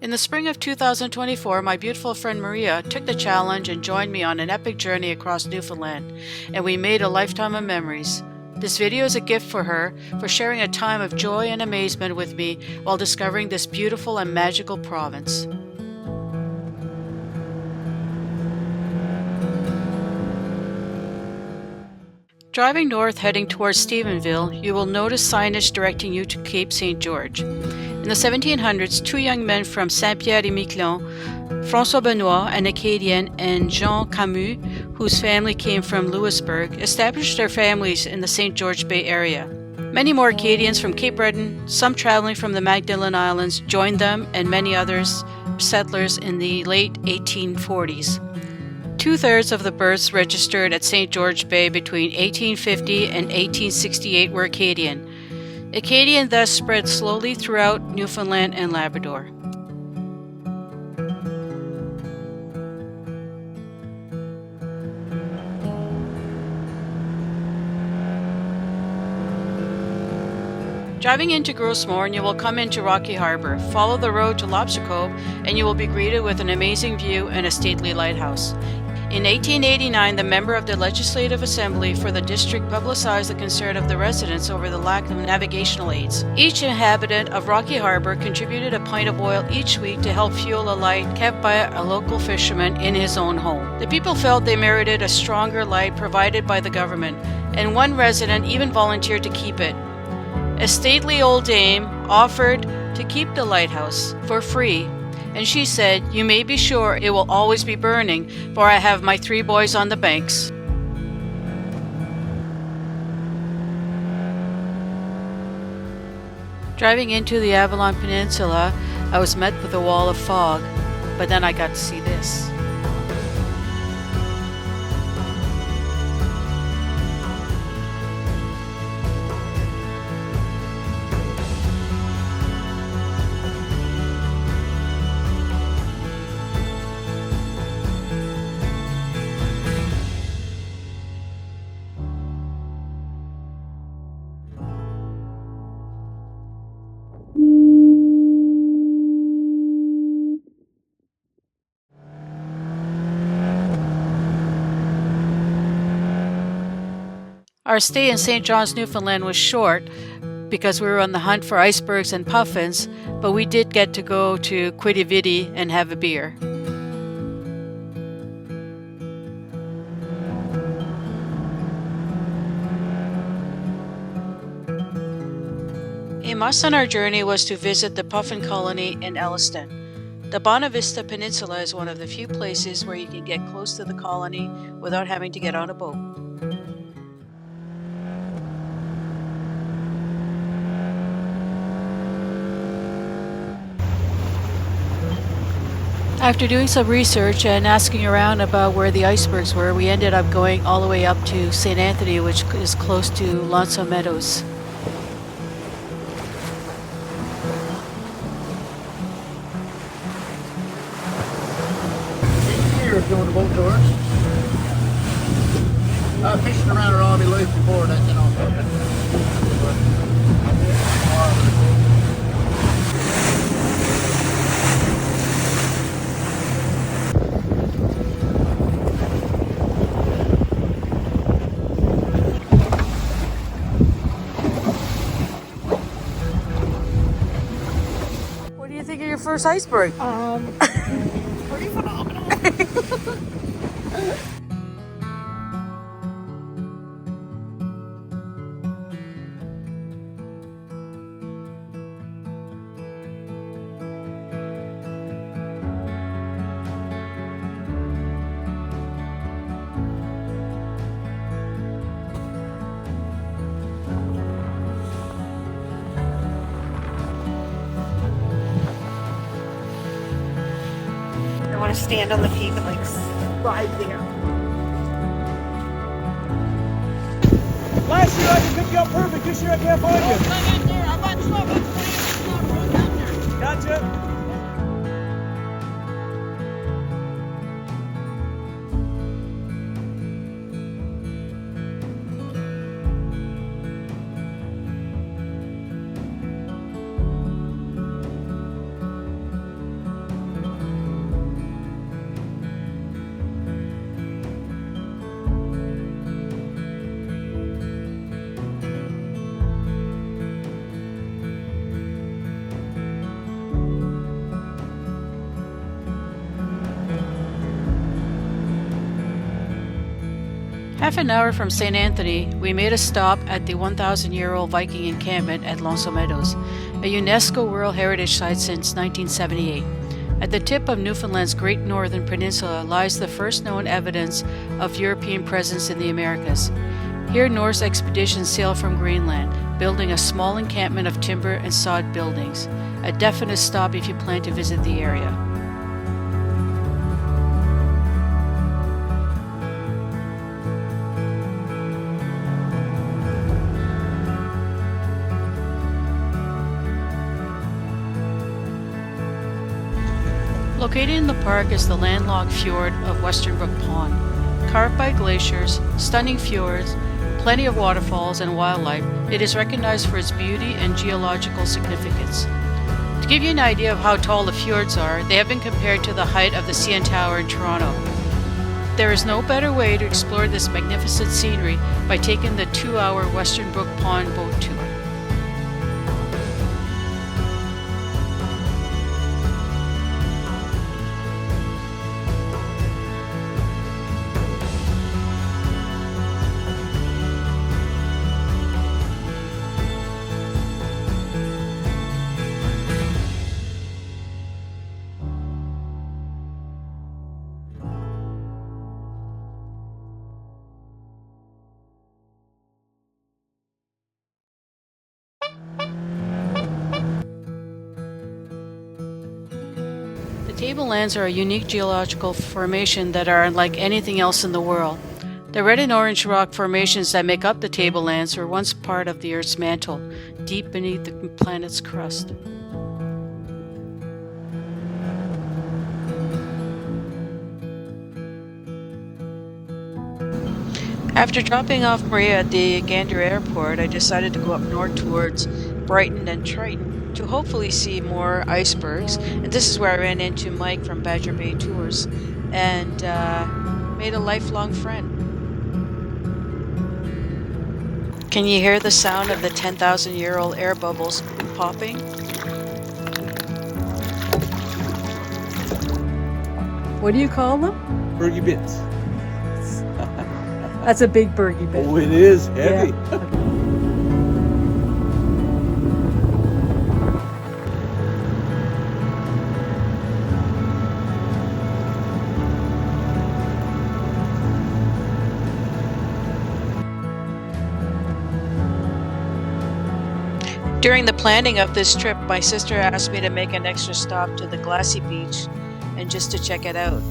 In the spring of 2024, my beautiful friend Maria took the challenge and joined me on an epic journey across Newfoundland, and we made a lifetime of memories. This video is a gift for her for sharing a time of joy and amazement with me while discovering this beautiful and magical province. Driving north heading towards Stephenville, you will notice signage directing you to Cape St. George. In the 1700s, two young men from Saint-Pierre-et-Miquelon, François Benoit, an Acadian, and Jean Camus, whose family came from Louisbourg, established their families in the St. George Bay area. Many more Acadians from Cape Breton, some traveling from the Magdalen Islands, joined them, and many others settlers in the late 1840s. Two-thirds of the births registered at St. George Bay between 1850 and 1868 were Acadian. Acadian thus spread slowly throughout Newfoundland and Labrador. Driving into Gros Morne, you will come into Rocky Harbour. Follow the road to Lobster Cove, and you will be greeted with an amazing view and a stately lighthouse. In 1889, the member of the Legislative Assembly for the district publicized the concern of the residents over the lack of navigational aids. Each inhabitant of Rocky Harbour contributed a pint of oil each week to help fuel a light kept by a local fisherman in his own home. The people felt they merited a stronger light provided by the government, and one resident even volunteered to keep it. A stately old dame offered to keep the lighthouse for free, and she said, "You may be sure it will always be burning, for I have my 3 boys on the banks." Driving into the Avalon Peninsula, I was met with a wall of fog, but then I got to see this. Our stay in St. John's, Newfoundland was short because we were on the hunt for icebergs and puffins, but we did get to go to Quidi Vidi and have a beer. A must on our journey was to visit the puffin colony in Elliston. The Bonavista Peninsula is one of the few places where you can get close to the colony without having to get on a boat. After doing some research and asking around about where the icebergs were, we ended up going all the way up to St. Anthony, which is close to Lonso Meadows. Here, doing the boat tours. Fishing around at Robbie Lake before that, you know. What do you think of your first iceberg? Pretty phenomenal. I want to stand on the peak and like slide there. Last year I could pick you up perfect. This year I can't find you. I'm not sure about the Gotcha. Half an hour from St. Anthony, we made a stop at the 1,000-year-old Viking encampment at Lonso Meadows, a UNESCO World Heritage Site since 1978. At the tip of Newfoundland's Great Northern Peninsula lies the first known evidence of European presence in the Americas. Here Norse expeditions sailed from Greenland, building a small encampment of timber and sod buildings, a definite stop if you plan to visit the area. Located in the park is the landlocked fjord of Western Brook Pond. Carved by glaciers, stunning fjords, plenty of waterfalls and wildlife, it is recognized for its beauty and geological significance. To give you an idea of how tall the fjords are, they have been compared to the height of the CN Tower in Toronto. There is no better way to explore this magnificent scenery by taking the 2-hour Western Brook Pond boat tour. The tablelands are a unique geological formation that are unlike anything else in the world. The red and orange rock formations that make up the tablelands were once part of the Earth's mantle, deep beneath the planet's crust. After dropping off Maria at the Gander Airport, I decided to go up north towards Brighton and Triton to hopefully see more icebergs. And this is where I ran into Mike from Badger Bay Tours and made a lifelong friend. Can you hear the sound of the 10,000-year-old air bubbles popping? What do you call them? Bergie bits. That's a big bergie bit. Oh, it is heavy. Yeah. During the planning of this trip, my sister asked me to make an extra stop to the glassy beach and just to check it out.